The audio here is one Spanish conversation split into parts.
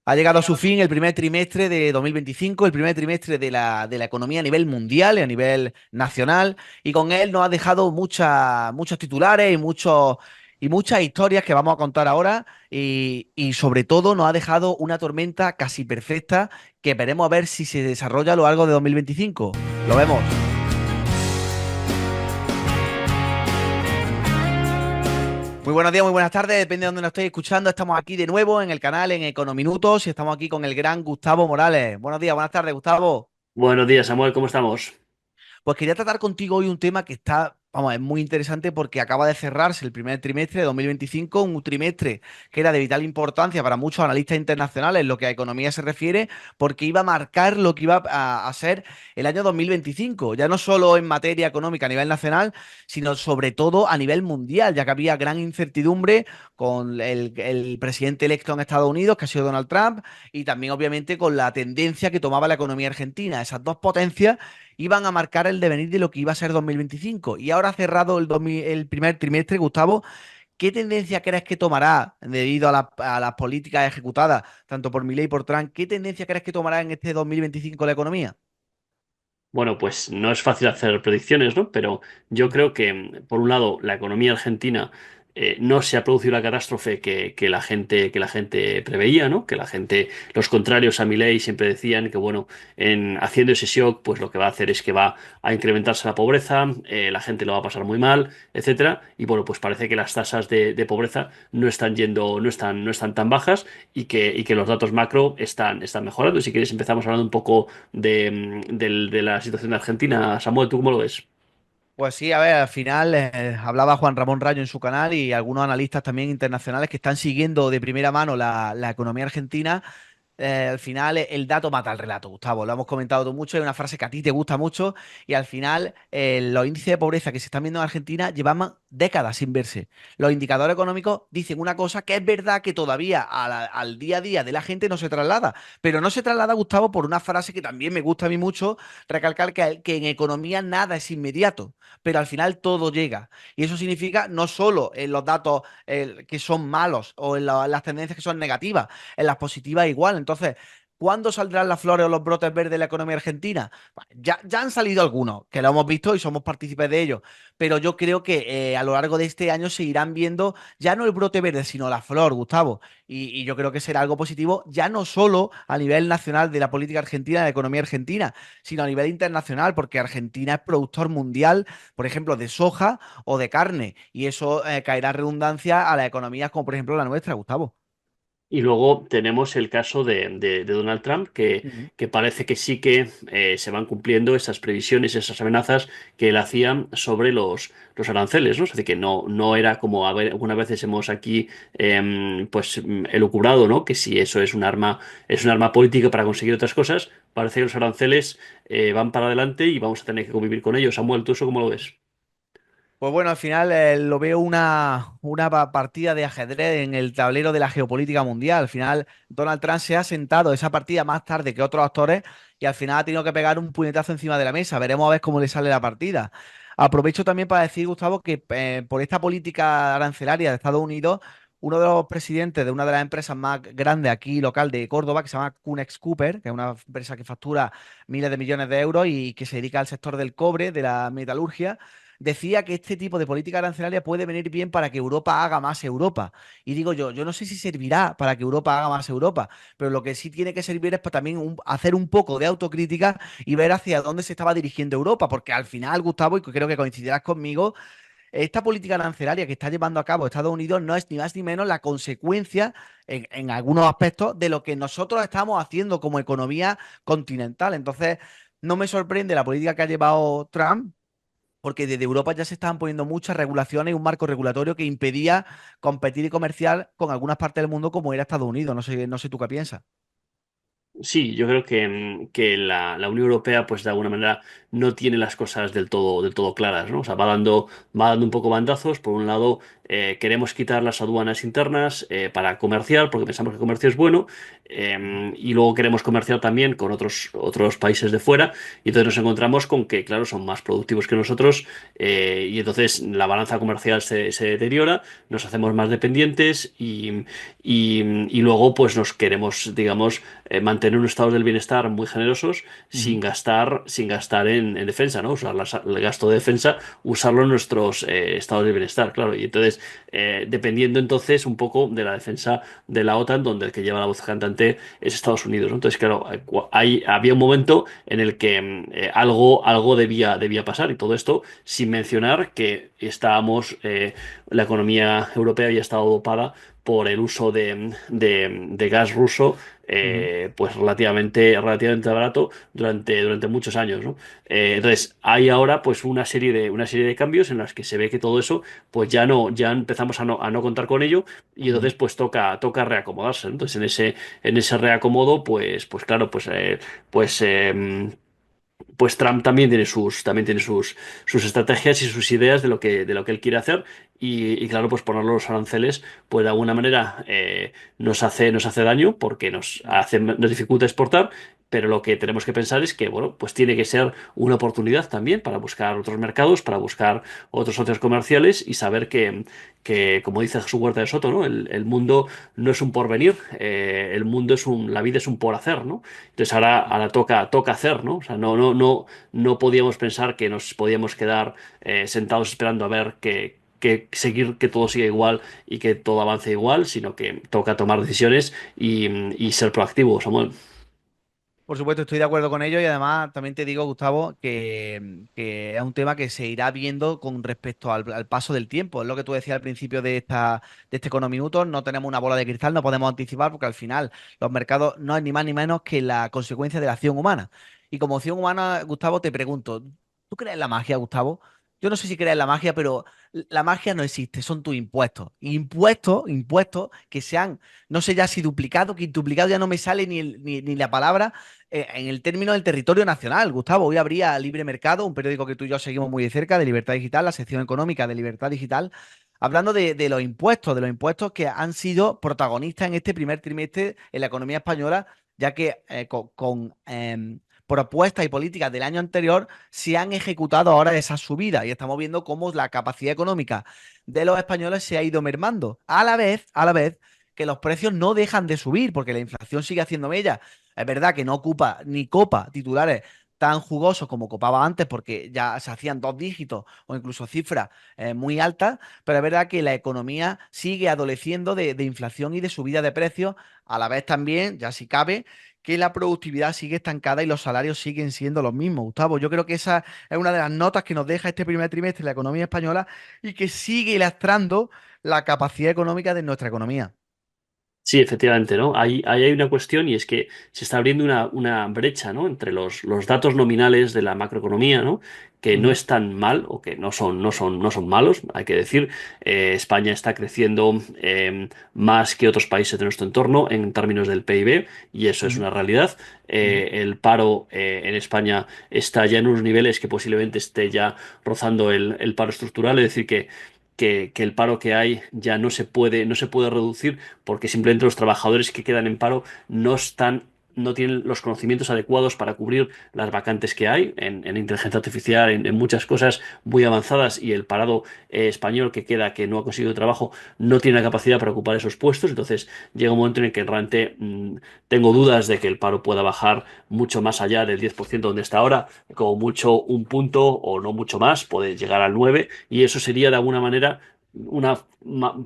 Ha llegado a su fin el primer trimestre de 2025, el primer trimestre de la economía a nivel mundial y a nivel nacional, y con él nos ha dejado muchos titulares y muchas historias que vamos a contar ahora, y sobre todo nos ha dejado una tormenta casi perfecta que veremos a ver si se desarrolla a lo largo de 2025. Lo vemos. Muy buenos días, muy buenas tardes, depende de dónde nos estéis escuchando. Estamos aquí de nuevo en el canal en Econominutos y estamos aquí con el gran Gustavo Morales. Buenos días, buenas tardes, Gustavo. Buenos días, Samuel, ¿cómo estamos? Pues quería tratar contigo hoy un tema que está, vamos, es muy interesante porque acaba de cerrarse el primer trimestre de 2025, un trimestre que era de vital importancia para muchos analistas internacionales en lo que a economía se refiere, porque iba a marcar lo que iba a ser el año 2025, ya no solo en materia económica a nivel nacional, sino sobre todo a nivel mundial, ya que había gran incertidumbre con el presidente electo en Estados Unidos, que ha sido Donald Trump, y también obviamente con la tendencia que tomaba la economía argentina. Esas dos potencias iban a marcar el devenir de lo que iba a ser 2025. Y ahora cerrado el primer trimestre, Gustavo, ¿qué tendencia crees que tomará debido a las políticas ejecutadas, tanto por Milei y por Trump? ¿Qué tendencia crees que tomará en este 2025 la economía? Bueno, pues no es fácil hacer predicciones, ¿no? Pero yo creo que, por un lado, la economía argentina no se ha producido la catástrofe que la gente preveía, ¿no? Que la gente, los contrarios a Milei siempre decían que, bueno, haciendo ese shock, pues lo que va a hacer es que va a incrementarse la pobreza, la gente lo va a pasar muy mal, etcétera. Y bueno, pues parece que las tasas de pobreza no están tan bajas y que los datos macro están mejorando. Si quieres, empezamos hablando un poco de la situación de Argentina. Samuel, ¿tú cómo lo ves? Pues sí, a ver, al final hablaba Juan Ramón Rayo en su canal y algunos analistas también internacionales que están siguiendo de primera mano la economía argentina. Al final el dato mata el relato, Gustavo. Lo hemos comentado tú mucho, es una frase que a ti te gusta mucho y al final los índices de pobreza que se están viendo en Argentina llevan décadas sin verse. Los indicadores económicos dicen una cosa que es verdad que todavía al día a día de la gente no se traslada, pero no se traslada, Gustavo, por una frase que también me gusta a mí mucho, recalcar que en economía nada es inmediato, pero al final todo llega. Y eso significa no solo en los datos que son malos o en las tendencias que son negativas, en las positivas igual. Entonces, ¿cuándo saldrán las flores o los brotes verdes de la economía argentina? Bueno, ya han salido algunos, que lo hemos visto y somos partícipes de ellos, pero yo creo que a lo largo de este año se irán viendo ya no el brote verde, sino la flor, Gustavo. Y yo creo que será algo positivo, ya no solo a nivel nacional de la política argentina, de la economía argentina, sino a nivel internacional, porque Argentina es productor mundial, por ejemplo, de soja o de carne, y eso caerá en redundancia a las economías como por ejemplo la nuestra, Gustavo. Y luego tenemos el caso de Donald Trump, que parece que sí que se van cumpliendo esas previsiones, esas amenazas que él hacía sobre los aranceles, ¿no? Es decir, que no era como algunas veces hemos aquí pues elucubrado, ¿no? Que si eso es un arma política para conseguir otras cosas, parece que los aranceles van para adelante y vamos a tener que convivir con ellos. Samuel, ¿tú eso cómo lo ves? Pues bueno, al final lo veo una partida de ajedrez en el tablero de la geopolítica mundial. Al final, Donald Trump se ha sentado esa partida más tarde que otros actores y al final ha tenido que pegar un puñetazo encima de la mesa. Veremos a ver cómo le sale la partida. Aprovecho también para decir, Gustavo, que por esta política arancelaria de Estados Unidos, uno de los presidentes de una de las empresas más grandes aquí local de Córdoba, que se llama Cunex Cooper, que es una empresa que factura miles de millones de euros y que se dedica al sector del cobre, de la metalurgia, decía que este tipo de política arancelaria puede venir bien para que Europa haga más Europa. Y digo yo no sé si servirá para que Europa haga más Europa, pero lo que sí tiene que servir es para también hacer un poco de autocrítica y ver hacia dónde se estaba dirigiendo Europa, porque al final, Gustavo, y creo que coincidirás conmigo, esta política arancelaria que está llevando a cabo Estados Unidos no es ni más ni menos la consecuencia, en algunos aspectos, de lo que nosotros estamos haciendo como economía continental. Entonces, no me sorprende la política que ha llevado Trump, porque desde Europa ya se estaban poniendo muchas regulaciones y un marco regulatorio que impedía competir y comerciar con algunas partes del mundo como era Estados Unidos. No sé tú qué piensas. Sí, yo creo que la Unión Europea, pues de alguna manera, no tiene las cosas del todo claras, ¿no? O sea, va dando un poco bandazos. Por un lado, queremos quitar las aduanas internas para comerciar, porque pensamos que el comercio es bueno, y luego queremos comerciar también con otros países de fuera, y entonces nos encontramos con que, claro, son más productivos que nosotros, y entonces la balanza comercial se deteriora, nos hacemos más dependientes y luego pues nos queremos, digamos, mantener un estado del bienestar muy generosos Ujú. sin gastar en defensa, ¿no? Usar el gasto de defensa, usarlo en nuestros estados de bienestar, claro. Y entonces, dependiendo entonces un poco de la defensa de la OTAN, donde el que lleva la voz cantante es Estados Unidos, ¿no? Entonces, claro, había un momento en el que algo debía pasar y todo esto sin mencionar que la economía europea había estado dopada por el uso de gas ruso, Ujú. pues relativamente barato durante muchos años, ¿no? Entonces, hay ahora pues una serie de cambios en las que se ve que todo eso, pues ya empezamos a no contar con ello y Ujú. entonces pues toca reacomodarse, ¿no? Entonces, en ese reacomodo, pues claro, pues, pues Trump también tiene sus estrategias y sus ideas de lo que él quiere hacer y claro, pues poner los aranceles, pues de alguna manera nos hace daño porque nos dificulta exportar, pero lo que tenemos que pensar es que, bueno, pues tiene que ser una oportunidad también para buscar otros mercados, para buscar otros socios comerciales y saber que como dice Jesús Huerta de Soto, ¿no? El mundo no es un porvenir, la vida es un por hacer, ¿no? Entonces ahora toca hacer, ¿no? O sea, no podíamos pensar que nos podíamos quedar sentados esperando a ver que seguir que todo siga igual y que todo avance igual, sino que toca tomar decisiones y ser proactivos, Samuel. Por supuesto, estoy de acuerdo con ello y además también te digo, Gustavo, que es un tema que se irá viendo con respecto al paso del tiempo. Es lo que tú decías al principio de este Econominutos, no tenemos una bola de cristal, no podemos anticipar porque al final los mercados no es ni más ni menos que la consecuencia de la acción humana. Y como acción humana, Gustavo, te pregunto, ¿tú crees en la magia, Gustavo? Yo no sé si crees en la magia, pero la magia no existe, son tus impuestos. Impuestos que se han, no sé ya si duplicado, quintuplicado, ya no me sale ni la palabra en el término del territorio nacional, Gustavo. Hoy habría Libre Mercado, un periódico que tú y yo seguimos muy de cerca, de Libertad Digital, la sección económica de Libertad Digital, hablando de los impuestos que han sido protagonistas en este primer trimestre en la economía española, ya que propuestas y políticas del año anterior se han ejecutado ahora esas subidas y estamos viendo cómo la capacidad económica de los españoles se ha ido mermando. A la vez que los precios no dejan de subir porque la inflación sigue haciendo mella. Es verdad que no ocupa ni copa titulares tan jugosos como copaba antes porque ya se hacían dos dígitos o incluso cifras muy altas, pero es verdad que la economía sigue adoleciendo de inflación y de subida de precios, a la vez también, ya si cabe, que la productividad sigue estancada y los salarios siguen siendo los mismos, Gustavo. Yo creo que esa es una de las notas que nos deja este primer trimestre la economía española y que sigue lastrando la capacidad económica de nuestra economía. Sí, efectivamente, ¿no? Ahí hay una cuestión y es que se está abriendo una brecha, ¿no? Entre los datos nominales de la macroeconomía, ¿no? Que no Ujú. están mal o que no son malos, hay que decir. España está creciendo más que otros países de nuestro entorno en términos del PIB y eso es Ujú. una realidad. Ujú. El paro en España está ya en unos niveles que posiblemente esté ya rozando el paro estructural, es decir, que el paro que hay ya no se puede reducir porque simplemente los trabajadores que quedan en paro no tienen los conocimientos adecuados para cubrir las vacantes que hay en inteligencia artificial, en muchas cosas muy avanzadas y el parado español que queda, que no ha conseguido trabajo, no tiene la capacidad para ocupar esos puestos. Entonces llega un momento en el que realmente tengo dudas de que el paro pueda bajar mucho más allá del 10% donde está ahora, como mucho un punto o no mucho más, puede llegar al 9% y eso sería de alguna manera una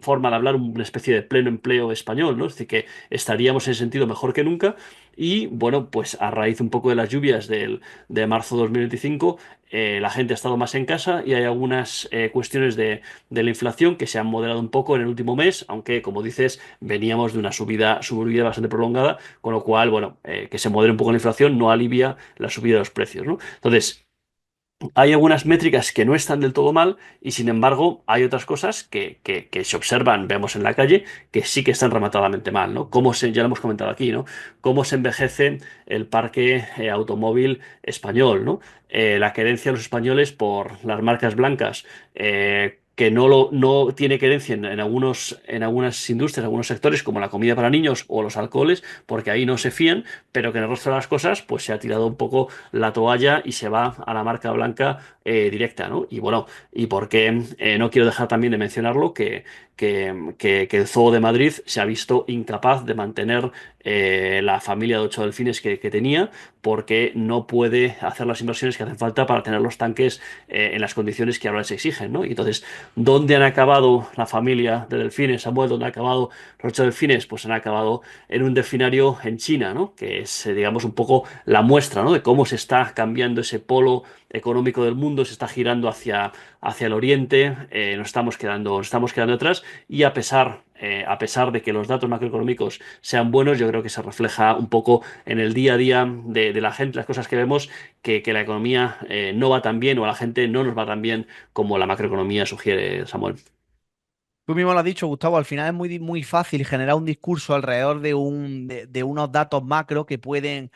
forma de hablar, una especie de pleno empleo español, ¿no? Es decir, que estaríamos en ese sentido mejor que nunca y bueno, pues a raíz un poco de las lluvias de marzo de 2025, la gente ha estado más en casa y hay algunas cuestiones de la inflación que se han moderado un poco en el último mes, aunque como dices, veníamos de una subida bastante prolongada, con lo cual, bueno, que se modere un poco la inflación no alivia la subida de los precios, ¿no? Entonces, hay algunas métricas que no están del todo mal y sin embargo hay otras cosas que se observan, vemos en la calle, que sí que están rematadamente mal, ¿no? Ya lo hemos comentado aquí, ¿no? Cómo se envejece el parque automóvil español, ¿no? La querencia de los españoles por las marcas blancas. que no tiene querencia en algunas industrias, en algunos sectores, como la comida para niños o los alcoholes, porque ahí no se fían, pero que en el resto de las cosas, pues se ha tirado un poco la toalla y se va a la marca blanca directa, ¿no? Y bueno, y porque no quiero dejar también de mencionarlo, que el Zoo de Madrid se ha visto incapaz de mantener la familia de 8 delfines que tenía, porque no puede hacer las inversiones que hacen falta para tener los tanques en las condiciones que ahora se exigen, ¿no? Y entonces, ¿dónde han acabado la familia de delfines, Samuel? ¿Dónde han acabado los 8 delfines? Pues han acabado en un delfinario en China, ¿no? Que es, digamos, un poco la muestra, ¿no? De cómo se está cambiando ese polo económico del mundo, se está girando hacia el oriente, nos estamos quedando atrás, y a pesar de que los datos macroeconómicos sean buenos, yo creo que se refleja un poco en el día a día de la gente, las cosas que vemos, que la economía no va tan bien, o a la gente no nos va tan bien como la macroeconomía sugiere, Samuel. Tú mismo lo has dicho, Gustavo, al final es muy fácil generar un discurso alrededor de unos datos macro que pueden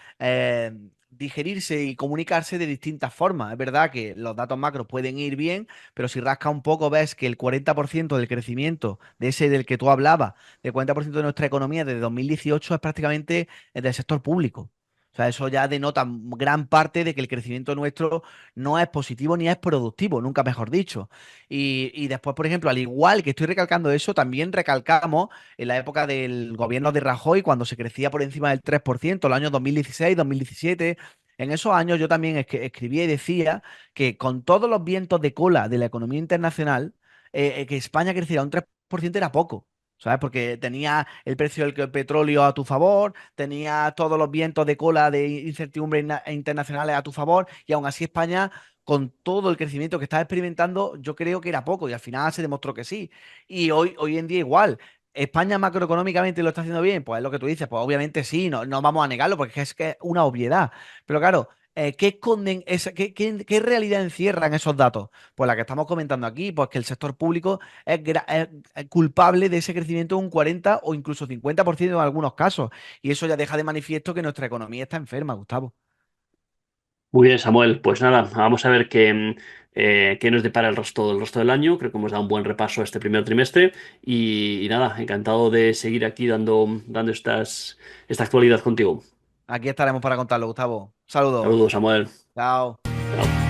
digerirse y comunicarse de distintas formas. Es verdad que los datos macros pueden ir bien, pero si rasca un poco ves que el 40% del crecimiento, de ese del que tú hablabas, del 40% de nuestra economía desde 2018 es prácticamente del sector público. O sea, eso ya denota gran parte de que el crecimiento nuestro no es positivo ni es productivo, nunca mejor dicho. Y después, por ejemplo, al igual que estoy recalcando eso, también recalcamos en la época del gobierno de Rajoy, cuando se crecía por encima del 3%, los años 2016, 2017. En esos años yo también escribía y decía que con todos los vientos de cola de la economía internacional, que España creciera un 3% era poco. ¿Sabes? Porque tenía el precio del petróleo a tu favor, tenía todos los vientos de cola de incertidumbre internacionales a tu favor, y aún así España, con todo el crecimiento que estaba experimentando, yo creo que era poco y al final se demostró que sí. Y hoy en día igual. ¿España macroeconómicamente lo está haciendo bien? Pues es lo que tú dices, pues obviamente sí, no vamos a negarlo porque es que es una obviedad. Pero claro, ¿qué esconden, qué realidad encierran esos datos? Pues la que estamos comentando aquí, pues que el sector público es culpable de ese crecimiento un 40 o incluso 50% en algunos casos. Y eso ya deja de manifiesto que nuestra economía está enferma, Gustavo. Muy bien, Samuel. Pues nada, vamos a ver qué nos depara el resto del año. Creo que hemos dado un buen repaso a este primer trimestre. Y nada, encantado de seguir aquí dando esta actualidad contigo. Aquí estaremos para contarlo, Gustavo. Saludos. Saludos, Samuel. Chao. Chao.